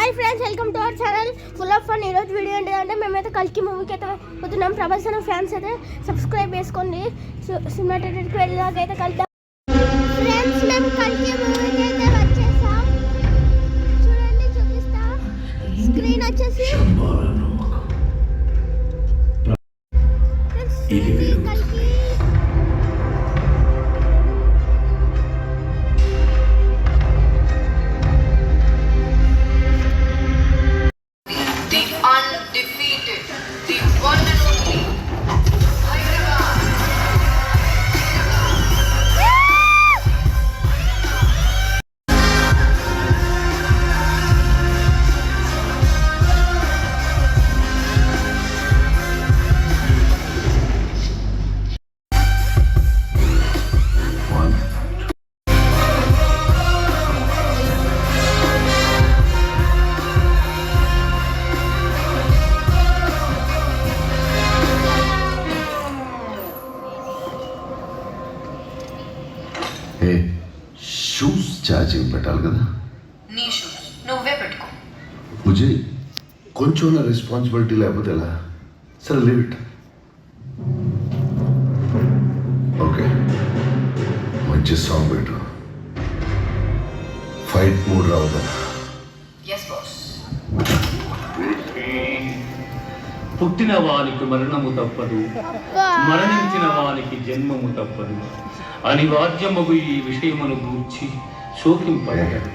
Hi friends, welcome to our channel full of fun. ఈరోజు video ఏంటంటే మేమైతే కల్కి మూవీకి అయితే పోతున్నాం. ప్రభాస్ అన్న ఫ్యాన్స్ అయితే సబ్స్క్రైబ్ చేసుకోండి. సినిమా థియేటర్కి వెళ్ళాకైతే కలుద్దాం. ఫ్రెండ్స్, మేము కల్కి మూవీకి అయితే వచ్చేసాం. చూడండి, చూపిస్తా. స్క్రీన్ వచ్చేసి కల్కి. Undefeated, the one and only Hyderabad. Shoes charging పెట్టాలి కదా. నీ షూస్ నువ్వే పెట్టుకో. ముజే కొంచెం రెస్పాన్సిబిలిటీ లేకపోతే ఎలా? సరే, లీవ్ ఇట్. ఓకే, మంచి సాంగ్ పెట్టు. ఫైట్ మూడ్ రావద్దా? Yes boss. పుట్టిన వానికి మరణము తప్పదు, మరణించిన వానికి జన్మము తప్పదు. అనివార్యమగు ఈ విషయమును గూర్చి శోకింపడగదు.